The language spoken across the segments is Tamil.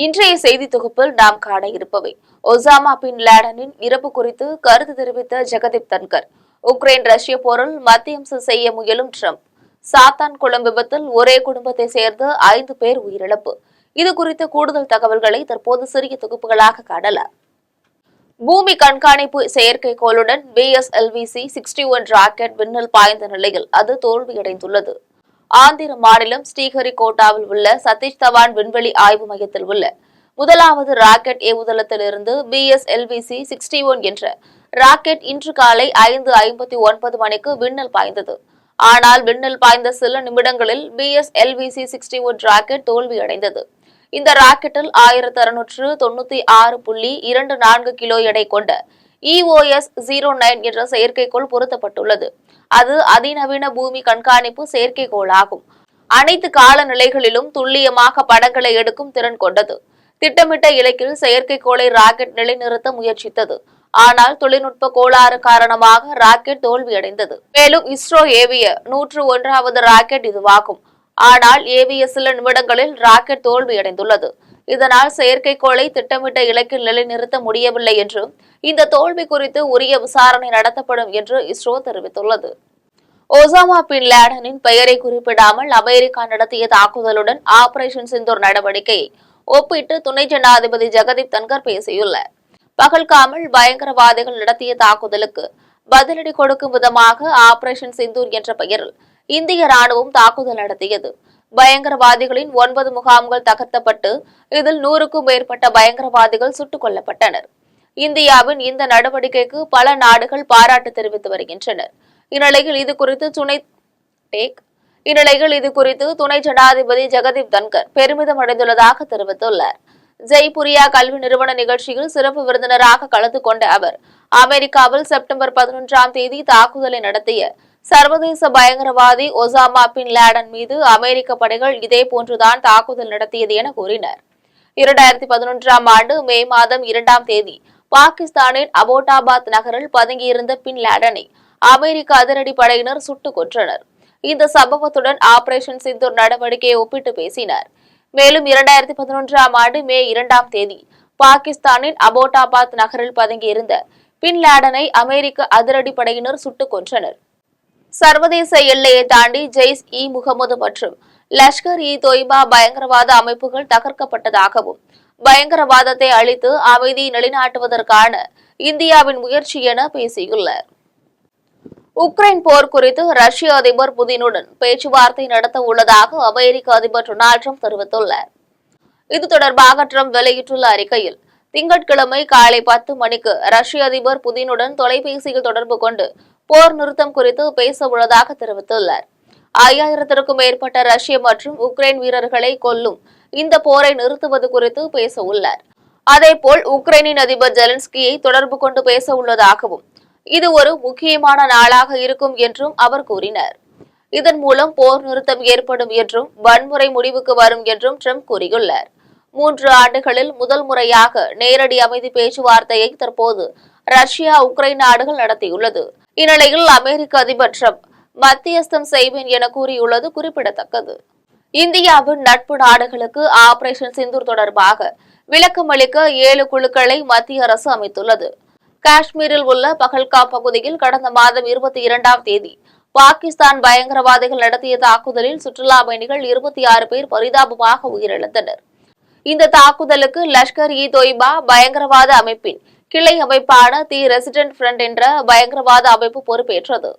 இன்றைய செய்தி தொகுப்பில் நாம் காண இருப்பவை: ஒசாமா பின் லேடனின் இறப்பு குறித்து கருத்து தெரிவித்த ஜெகதீப் தன்கர், உக்ரைன் ரஷ்ய போரில் மத்தியம்சம் செய்ய முயலும் ட்ரம்ப், சாத்தான் குளம் விபத்தில் ஒரே குடும்பத்தை சேர்ந்த 5 பேர் உயிரிழப்பு. இது குறித்த கூடுதல் தகவல்களை தற்போது சிறிய தொகுப்புகளாக காணலாம். பூமி கண்காணிப்பு செயற்கைக்கோளுடன் BSLV-61 ராக்கெட் விண்ணில் பாய்ந்த நிலையில் அது தோல்வியடைந்துள்ளது. ஆந்திர மாநிலம் ஸ்ரீஹரிகோட்டாவில் உள்ள சதீஷ் தவான் விண்வெளி ஆய்வு மையத்தில் உள்ள முதலாவது ராக்கெட் ஏவுதளத்திலிருந்து BSLV-61 என்ற ராக்கெட் இன்று காலை 5:59 மணிக்கு விண்ணில் பாய்ந்தது. ஆனால் விண்ணில் பாய்ந்த சில நிமிடங்களில் BSLV-61 ராக்கெட் தோல்வியடைந்தது. இந்த ராக்கெட்டில் 1696.24 கிலோ எடை கொண்ட EOS-09 என்ற செயற்கைக்கோள் பொருத்தப்பட்டுள்ளது. அது அதிநவீன பூமி கண்காணிப்பு செயற்கைக்கோளாகும். அனைத்து காலநிலைகளிலும் துல்லியமாக படங்களை எடுக்கும் திறன் கொண்டது. திட்டமிட்ட இலக்கில் செயற்கைக்கோளை ராக்கெட் நிலைநிறுத்த முயற்சித்தது. ஆனால் தொழில்நுட்ப கோளாறு காரணமாக ராக்கெட் தோல்வியடைந்தது. மேலும் இஸ்ரோ ஏவிய 101வது ராக்கெட் இதுவாகும். ஆனால் ஏவிய சில நிமிடங்களில் ராக்கெட் தோல்வியடைந்துள்ளது. இதனால் செயற்கைக்கோளை திட்டமிட்ட இலக்கில் நிலைநிறுத்த முடியவில்லை என்றும், இந்த தோல்வி குறித்து உரிய விசாரணை நடத்தப்படும் என்று இஸ்ரோ தெரிவித்துள்ளது. ஒசாமா பின் லேடனின் பெயரை குறிப்பிடாமல் அமெரிக்கா நடத்திய தாக்குதலுடன் ஆபரேஷன் சிந்தூர் நடவடிக்கையை ஒப்பிட்டு துணை ஜனாதிபதி ஜெகதீப் தன்கர் பேசியுள்ளார். பகல்காமில் பயங்கரவாதிகள் நடத்திய தாக்குதலுக்கு பதிலடி கொடுக்கும் விதமாக ஆபரேஷன் சிந்தூர் என்ற பெயரில் இந்திய ராணுவம் தாக்குதல் நடத்தியது. பயங்கரவாதிகளின் 9 முகாம்கள் தகர்த்தப்பட்டு இதில் 100க்கும் மேற்பட்ட பயங்கரவாதிகள் சுட்டுக் கொல்லப்பட்டனர். இந்தியாவின் இந்த நடவடிக்கைக்கு பல நாடுகள் பாராட்டு தெரிவித்து வருகின்றனர். இந்நிலையில் இது குறித்து துணை ஜனாதிபதி ஜெகதீப் தன்கர் பெருமிதம் அடைந்துள்ளதாக தெரிவித்துள்ளார். ஜெய்புரியா கல்வி நிறுவன நிகழ்ச்சியில் சிறப்பு விருந்தினராக கலந்து கொண்ட அவர், அமெரிக்காவில் செப்டம்பர் 11ஆம் தேதி தாக்குதலை நடத்திய சர்வதேச பயங்கரவாதி ஒசாமா பின் லேடன் மீது அமெரிக்க படைகள் இதேபோன்றுதான் தாக்குதல் நடத்தியது என கூறினார். 2011ஆம் ஆண்டு மே மாதம் 2ஆம் தேதி பாகிஸ்தானின் அபோட்டாபாத் நகரில் பதுங்கியிருந்த பின் லேடனை அமெரிக்க அதிரடி படையினர் சுட்டுக் கொன்றனர். இந்த சம்பவத்துடன் ஆபரேஷன் சிந்தூர் நடவடிக்கையை ஒப்பிட்டு பேசினார். மேலும் 2011ஆம் ஆண்டு மே 2ஆம் தேதி பாகிஸ்தானின் அபோட்டாபாத் நகரில் பதுங்கியிருந்த பின் லேடனை அமெரிக்க அதிரடி படையினர் சுட்டுக் கொன்றனர். சர்வதேச எல்லையை தாண்டி ஜெய்ஷ்-இ-முகமது மற்றும் லஷ்கர்-இ-தொய்பா பயங்கரவாத அமைப்புகள் தகர்க்கப்பட்டதாகவும், பயங்கரவாதத்தை அழித்து அமைதியை நிலைநாட்டுவதற்கான இந்தியாவின் முயற்சி என பேசியுள்ளார். உக்ரைன் போர் குறித்து ரஷ்ய அதிபர் புதினுடன் பேச்சுவார்த்தை நடத்த உள்ளதாக அமெரிக்க அதிபர் டொனால்ட் ட்ரம்ப் தெரிவித்துள்ளார். இது தொடர்பாக ட்ரம்ப் வெளியிட்டுள்ள அறிக்கையில், திங்கட்கிழமை காலை 10 மணிக்கு ரஷ்ய அதிபர் புதினுடன் தொலைபேசியில் தொடர்பு கொண்டு போர் நிறுத்தம் குறித்து பேச உள்ளதாக தெரிவித்துள்ளார். 5000க்கும் மேற்பட்ட ரஷ்ய மற்றும் உக்ரைன் வீரர்களை கொல்லும் இந்த போரை நிறுத்துவது குறித்து பேச உள்ளார். அதேபோல் உக்ரைனின் அதிபர் ஜெலன்ஸ்கியை தொடர்பு கொண்டு பேச உள்ளதாகவும், இது ஒரு முக்கியமான நாளாக இருக்கும் என்றும் அவர் கூறினார். இதன் மூலம் போர் நிறுத்தம் ஏற்படும் என்றும் வன்முறை முடிவுக்கு வரும் என்றும் ட்ரம்ப் கூறியுள்ளார். 3 ஆண்டுகளில் முதல் முறையாக நேரடி அமைதி பேச்சுவார்த்தையை தற்போது ரஷ்யா, உக்ரைன் நாடுகள் நடத்தியுள்ளது. இந்நிலையில் அமெரிக்க அதிபர் ட்ரம்ப் மத்தியஸ்தம் செய்வேன் என கூறியுள்ளது குறிப்பிடத்தக்கது. இந்தியாவின் நட்பு நாடுகளுக்கு ஆபரேஷன் சிந்தூர் தொடர்பாக விளக்கம் அளிக்க 7 குழுக்களை மத்திய அரசு அமைத்துள்ளது. காஷ்மீரில் உள்ள பகல்காம் பகுதியில் கடந்த மாதம் 22ஆம் தேதி பாகிஸ்தான் பயங்கரவாதிகள் நடத்திய தாக்குதலில் சுற்றுலா பயணிகள் 26 பேர் பரிதாபமாக உயிரிழந்தனர். இந்த தாக்குதலுக்கு லஷ்கர்-இ-தொய்பா பயங்கரவாத அமைப்பின் கிளை அமைப்பான தி ரெசிடென்ட் ஃப்ரண்ட் என்ற பயங்கரவாத அமைப்பு பொறுப்பேற்றது.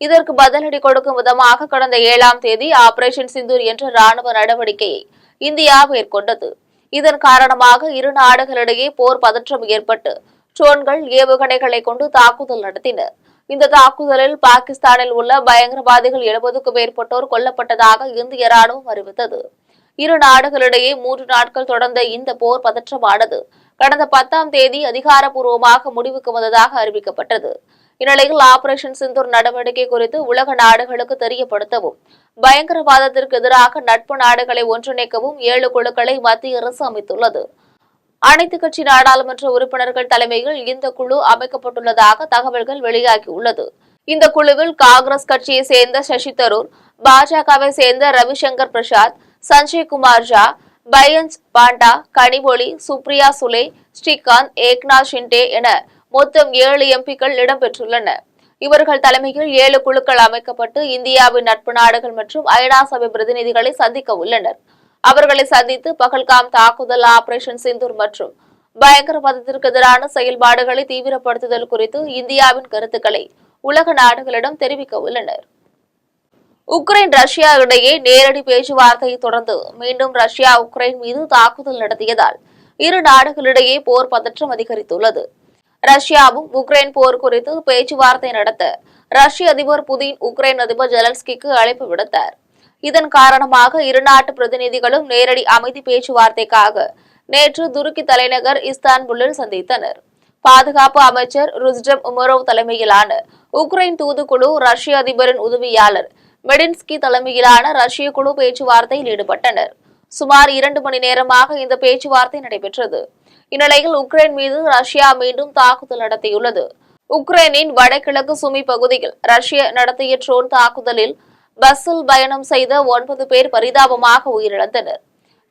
இதற்கு பதிலடி கொடுக்கும் விதமாக கடந்த 7ஆம் தேதி ஆபரேஷன் சிந்தூர் என்ற ராணுவ நடவடிக்கையை இந்தியா மேற்கொண்டது. இதன் காரணமாக இரு நாடுகளிடையே போர் பதற்றம் ஏற்பட்டு ட்ரோன்கள், ஏவுகணைகளை கொண்டு தாக்குதல் நடத்தினர். இந்த தாக்குதலில் பாகிஸ்தானில் உள்ள பயங்கரவாதிகள் 70க்கும் மேற்பட்டோர் கொல்லப்பட்டதாக இந்திய ராணுவம் அறிவித்தது. இரு நாடுகளிடையே 3 நாட்கள் தொடர்ந்த இந்த போர் பதற்றமானது கடந்த 10ஆம் தேதி அதிகாரப்பூர்வமாக முடிவுக்கு வந்ததாக அறிவிக்கப்பட்டது. இந்நிலையில் ஆபரேஷன் சிந்தூர் நடவடிக்கை குறித்து உலக நாடுகளுக்கு தெரியப்படுத்தவும், பயங்கரவாதத்திற்கு எதிராக நட்பு நாடுகளை ஒன்றிணைக்கவும் 7 குழுக்களை மத்திய அரசு அமைத்துள்ளது. அனைத்து கட்சி நாடாளுமன்ற உறுப்பினர்கள் தலைமையில் இந்த குழு அமைக்கப்பட்டுள்ளதாக தகவல்கள் வெளியாகியுள்ளது. இந்த குழுவில் காங்கிரஸ் கட்சியை சேர்ந்த சசி தரூர், பாஜகவை சேர்ந்த ரவிசங்கர் பிரசாத், சஞ்சய் குமார் ஜா, பயன்ஸ் பாண்டா, கனிமொழி, சுப்ரியா சுலே, ஸ்ரீகாந்த், ஏக்நாத் ஷிண்டே என மொத்தம் 7 எம்பிக்கள் இடம்பெற்றுள்ளனர். இவர்கள் தலைமையில் 7 குழுக்கள் அமைக்கப்பட்டு இந்தியாவின் நட்பு நாடுகள் மற்றும் ஐநா சபை பிரதிநிதிகளை சந்திக்க உள்ளனர். அவர்களை சந்தித்து பகல்காம் தாக்குதல், ஆபரேஷன் சிந்தூர் மற்றும் பயங்கரவாதத்திற்கு எதிரான செயல்பாடுகளை தீவிரப்படுத்துதல் குறித்து இந்தியாவின் கருத்துக்களை உலக நாடுகளிடம் தெரிவிக்க உள்ளனர். உக்ரைன் ரஷ்யா இடையே நேரடி பேச்சுவார்த்தையை தொடர்ந்து மீண்டும் ரஷ்யா உக்ரைன் மீது தாக்குதல் நடத்தியதால் இரு நாடுகளிடையே போர் பதற்றம் அதிகரித்துள்ளது. ரஷ்யாவும் உக்ரைன் போர் குறித்து பேச்சுவார்த்தை நடத்த ரஷ்ய அதிபர் புதின் உக்ரைன் அதிபர் ஜெலன்ஸ்கிக்கு அழைப்பு விடுத்தார். இதன் காரணமாக இரு நாட்டு பிரதிநிதிகளும் நேரடி அமைதி பேச்சுவார்த்தைக்காக நேற்று துருக்கி தலைநகர் இஸ்தான்புல்லில் சந்தித்தனர். பாதுகாப்பு அமைச்சர் ருஸ்டம் உமரோவ் தலைமையிலான உக்ரைன் தூதுக்குழு, ரஷ்ய அதிபரின் உதவியாளர் மெடின்ஸ்கி தலைமையிலான ரஷ்ய குழு பேச்சுவார்த்தையில் ஈடுபட்டனர். சுமார் 2 மணி நேரமாக இந்த பேச்சுவார்த்தை நடைபெற்றது. இந்நிலையில் உக்ரைன் மீது ரஷ்யா மீண்டும் தாக்குதல் நடத்தியுள்ளது. உக்ரைனின் வடகிழக்கு சுமி பகுதியில் ரஷ்யா நடத்திய ட்ரோன் தாக்குதலில் பஸ்ஸில் பயணம் செய்த 9 பேர் பரிதாபமாக உயிரிழந்தனர்.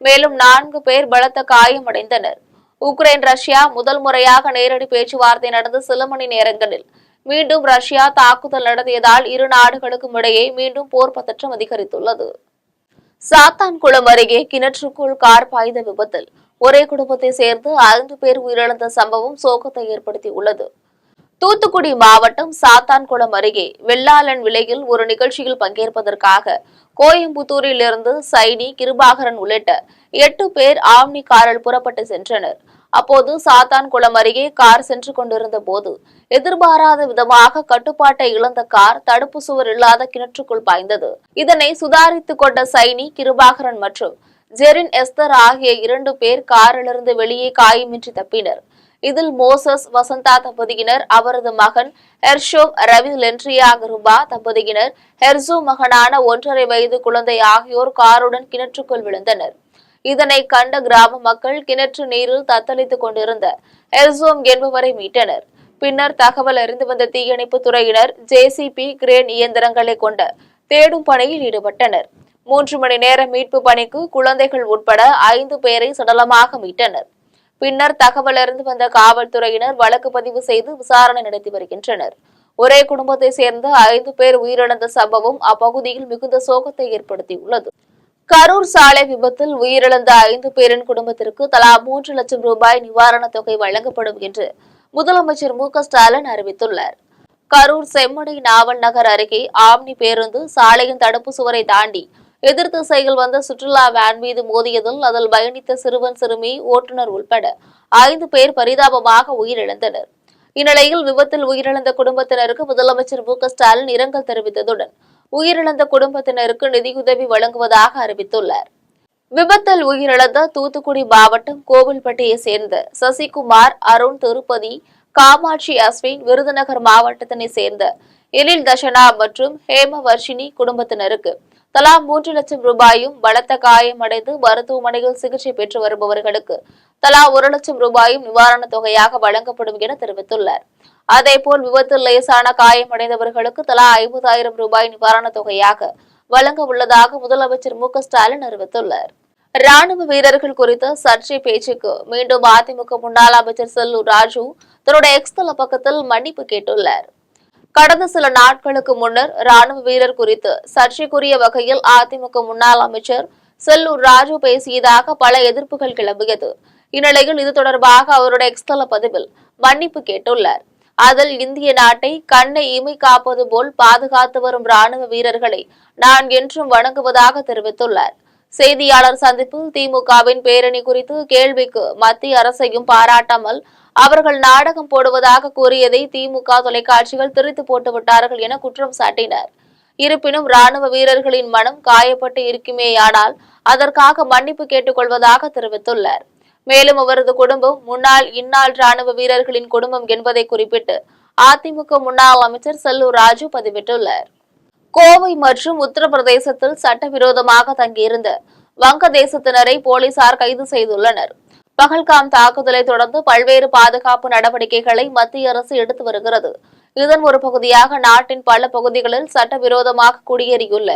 மேலும் 4 பேர் பலத்த காயமடைந்தனர். உக்ரைன் ரஷ்யா முதல் முறையாக நேரடி பேச்சுவார்த்தை நடந்த சில மணி நேரங்களில் மீண்டும் ரஷ்யா தாக்குதல் நடத்தியதால் இரு நாடுகளுக்கும் இடையே மீண்டும் போர் பதற்றம் அதிகரித்துள்ளது. சாத்தான்குளம் அருகே கிணற்றுக்குள் கார் பாய்ந்த விபத்தில் ஒரே குடும்பத்தை சேர்ந்து 5 பேர் உயிரிழந்த சம்பவம் சோகத்தை ஏற்படுத்தியுள்ளது. தூத்துக்குடி மாவட்டம் சாத்தான்குளம் அருகே வெள்ளாளன் விலையில் ஒரு நிகழ்ச்சியில் பங்கேற்பதற்காக கோயம்புத்தூரில் இருந்து சைனி, கிருபாகரன் உள்ளிட்ட 8 பேர் ஆம்னி காரில் புறப்பட்டு சென்றனர். அப்போது சாத்தான்குளம் அருகே கார் சென்று கொண்டிருந்த போது எதிர்பாராத விதமாக கட்டுப்பாட்டை இழந்த கார் தடுப்பு சுவர் இல்லாத கிணற்றுக்குள் பாய்ந்தது. இதனை சுதாரித்துக் கொண்ட சைனி, கிருபாகரன் மற்றும் ஜெரின் எஸ்தர் ஆகிய 2 பேர் காரிலிருந்து வெளியே காயமின்றி தப்பினர். இதில் மோசஸ் வசந்தா தம்பதியினர், அவரது மகன் ஹெர்ஷோம் ரவி லென்ட்ரியா கருபா தம்பதியினர், ஹெர்சோ மகனான 1.5 வயது குழந்தை ஆகியோர் காருடன் கிணற்றுக்குள் விழுந்தனர். இதனை கண்ட கிராம மக்கள் கிணற்று நீரில் தத்தளித்துக் கொண்டிருந்த ஹெர்சோம் என்பவரை மீட்டனர். பின்னர் தகவல் அறிந்து வந்த தீயணைப்பு துறையினர் ஜேசிபி, கிரேன் இயந்திரங்களை கொண்ட தேடும் பணியில் ஈடுபட்டனர். 3 மணி நேர மீட்பு பணிக்கு குழந்தைகள் உட்பட 5 பேரை சடலமாக மீட்டனர். பின்னர் தகவல் அறிந்து வந்த காவல்துறையினர் வழக்கு பதிவு செய்து விசாரணை நடத்தி வருகின்றனர். ஒரே குடும்பத்தை சேர்ந்த 5 பேர் உயிரிழந்த சம்பவம் அப்பகுதியில் மிகுந்த சோகத்தை ஏற்படுத்தியுள்ளது. கரூர் சாலை விபத்தில் உயிரிழந்த 5 பேரின் குடும்பத்திற்கு தலா 3 லட்சம் ரூபாய் நிவாரணத் தொகை வழங்கப்படும் என்று முதலமைச்சர் மு.க.ஸ்டாலின் அறிவித்துள்ளார். கரூர் செம்மடை நாவல் நகர் அருகே ஆம்னி பேருந்து சாலையின் தடுப்பு சுவரை தாண்டி எதிர் திசையில் வந்த சுற்றுலா வேன் மீது மோதியதில் அதில் பயணித்த சிறுவன், சிறுமி, ஓட்டுநர் உள்பட 5 பேர் பரிதாபமாக உயிரிழந்தனர். இந்நிலையில் விபத்தில் உயிரிழந்த குடும்பத்தினருக்கு முதலமைச்சர் மு.க.ஸ்டாலின் இரங்கல் தெரிவித்ததுடன் உயிரிழந்த குடும்பத்தினருக்கு நிதியுதவி வழங்குவதாக அறிவித்துள்ளார். விபத்தில் உயிரிழந்த தூத்துக்குடி மாவட்டம் கோவில்பட்டியை சேர்ந்த சசிகுமார், அருண், திருப்பதி, காமாட்சி, அஸ்வின், விருதுநகர் மாவட்டத்தினை சேர்ந்த எழில் தர்ஷனா மற்றும் ஹேமவர்ஷினி குடும்பத்தினருக்கு தலா 3 லட்சம் ரூபாயும், பலத்த காயமடைந்து மருத்துவமனையில் சிகிச்சை பெற்று வருபவர்களுக்கு தலா 1 லட்சம் ரூபாயும் நிவாரணத் தொகையாக வழங்கப்படும் என தெரிவித்துள்ளார். அதேபோல் விபத்தில் லேசான காயமடைந்தவர்களுக்கு தலா 50,000 ரூபாய் நிவாரணத் தொகையாக வழங்க உள்ளதாக முதலமைச்சர் மு.க.ஸ்டாலின் அறிவித்துள்ளார். ராணுவ வீரர்கள் குறித்த சர்ச்சை பேச்சுக்கு மீண்டும் அதிமுக முன்னாள் அமைச்சர் செல்லூர் ராஜு தன்னுடைய எக்ஸ் தள பக்கத்தில் மன்னிப்பு கேட்டுள்ளார். கடந்த சில நாட்களுக்கு முன்னர் ராணுவ வீரர் குறித்து சர்ச்சைக்குரிய வகையில் அதிமுக முன்னாள் அமைச்சர் செல்லூர் ராஜு பேசியதாக பல எதிர்ப்புகள் கிளம்பியது. இந்நிலையில் இது தொடர்பாக அவருடைய எக்ஸ் தள பதிவில் மன்னிப்பு கேட்டுள்ளார். அதில் இந்திய நாட்டை கண்ணை இமை காப்பது போல் பாதுகாத்து வரும் ராணுவ வீரர்களை நான் என்றும் வணங்குவதாக தெரிவித்துள்ளார். செய்தியாளர் சந்திப்பில் திமுகவின் பேரணி குறித்து கேள்விக்கு மத்திய அரசையும் பாராட்டாமல் அவர்கள் நாடகம் போடுவதாக கூறியதை திமுக தொலைக்காட்சிகள் திரித்து போட்டுவிட்டார்கள் என குற்றம் சாட்டினார். இருப்பினும் ராணுவ வீரர்களின் மனம் காயப்பட்டு இருக்குமேயானால் அதற்காக மன்னிப்பு கேட்டுக் கொள்வதாக தெரிவித்துள்ளார். மேலும் அவரது குடும்பம் முன்னாள் இந்நாள் ராணுவ வீரர்களின் குடும்பம் என்பதை குறிப்பிட்டு அதிமுக முன்னாள் அமைச்சர் செல்லூர் ராஜு பதிவிட்டுள்ளார். கோவை மற்றும் உத்தரப்பிரதேசத்தில் சட்டவிரோதமாக தங்கியிருந்த வங்கதேசத்தினரை போலீசார் கைது செய்துள்ளனர். பகல்காம் தாக்குதலை தொடர்ந்து பல்வேறு பாதுகாப்பு நடவடிக்கைகளை மத்திய அரசு எடுத்து வருகிறது. இதன் ஒரு பகுதியாக நாட்டின் பல பகுதிகளில் சட்டவிரோதமாக குடியேறியுள்ள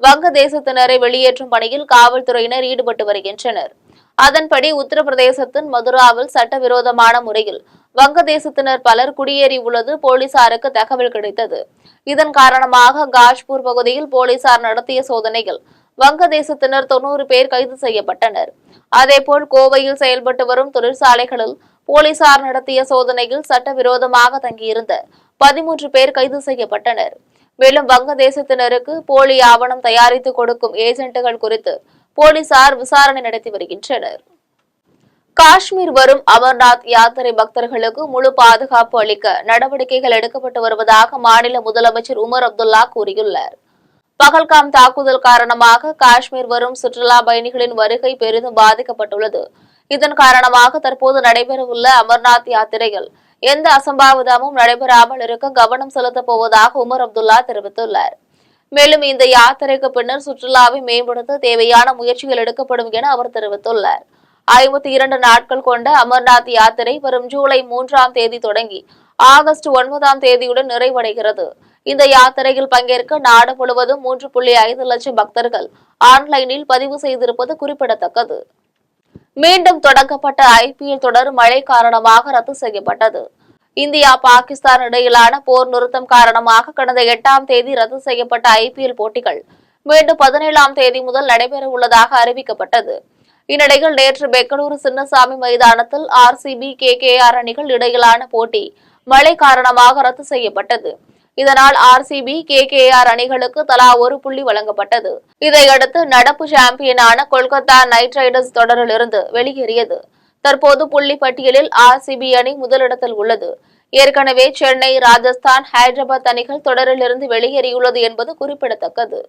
வங்கதேசத்தினரை வெளியேற்றும் பணியில் காவல்துறையினர் ஈடுபட்டு வருகின்றனர். அதன்படி உத்தரப்பிரதேசத்தின் மதுராவில் சட்டவிரோதமான முறையில் வங்கதேசத்தினர் பலர் குடியேறியுள்ளது போலீசாருக்கு தகவல் கிடைத்தது. இதன் காரணமாக காஷ்பூர் பகுதியில் போலீசார் நடத்திய சோதனையில் வங்கதேசத்தினர் 90 பேர் கைது செய்யப்பட்டனர். அதேபோல் கோவையில் செயல்பட்டு வரும் தொழிற்சாலைகளில் போலீசார் நடத்திய சோதனையில் சட்டவிரோதமாக தங்கியிருந்த 13 பேர் கைது செய்யப்பட்டனர். மேலும் வங்கதேசத்தினருக்கு போலி ஆவணம் தயாரித்து கொடுக்கும் ஏஜென்ட்டுகள் குறித்து போலீசார் விசாரணை நடத்தி வருகின்றனர். காஷ்மீர் வரும் அமர்நாத் யாத்திரை பக்தர்களுக்கு முழு பாதுகாப்பு அளிக்க நடவடிக்கைகள் எடுக்கப்பட்டு வருவதாக மாநில முதலமைச்சர் உமர் அப்துல்லா கூறியுள்ளார். பகல்காம் தாக்குதல் காரணமாக காஷ்மீர் வரும் சுற்றுலா பயணிகளின் வருகை பெரிதும் பாதிக்கப்பட்டுள்ளது. இதன் காரணமாக தற்போது நடைபெறவுள்ள அமர்நாத் யாத்திரையில் எந்த அசம்பாவிதமும் நடைபெறாமல் இருக்க கவனம் செலுத்தப் போவதாக உமர் அப்துல்லா தெரிவித்துள்ளார். மேலும் இந்த யாத்திரைக்கு பின்னர் சுற்றுலாவை மேம்படுத்த தேவையான முயற்சிகள் எடுக்கப்படும் என அவர் தெரிவித்துள்ளார். 52 நாட்கள் கொண்ட அமர்நாத் யாத்திரை வரும் ஜூலை 3ஆம் தேதி தொடங்கி ஆகஸ்ட் 9ஆம் தேதியுடன் நிறைவடைகிறது. இந்த யாத்திரையில் பங்கேற்க நாடு முழுவதும் 3.5 லட்சம் பக்தர்கள் ஆன்லைனில் பதிவு செய்திருப்பது குறிப்பிடத்தக்கது. மீண்டும் தொடங்கப்பட்ட IPL தொடர் மழை காரணமாக ரத்து செய்யப்பட்டது. இந்தியா பாகிஸ்தான் இடையிலான போர் நிறுத்தம் காரணமாக கடந்த 8ஆம் தேதி ரத்து செய்யப்பட்ட IPL போட்டிகள் மீண்டும் 17ஆம் தேதி முதல் நடைபெற உள்ளதாக அறிவிக்கப்பட்டது. இந்நிலையில் நேற்று பெங்களூரு சின்னசாமி மைதானத்தில் RCB KKR அணிகள் இடையிலான போட்டி மழை காரணமாக ரத்து செய்யப்பட்டது. இதனால் RCB KKR அணிகளுக்கு தலா 1 புள்ளி வழங்கப்பட்டது. இதையடுத்து நடப்பு சாம்பியனான கொல்கத்தா நைட் ரைடர்ஸ் தொடரிலிருந்து வெளியேறியது. தற்போது புள்ளி பட்டியலில் RCB அணி முதலிடத்தில் உள்ளது. ஏற்கனவே சென்னை, ராஜஸ்தான், ஹைதராபாத் அணிகள் தொடரிலிருந்து வெளியேறியுள்ளது என்பது குறிப்பிடத்தக்கது.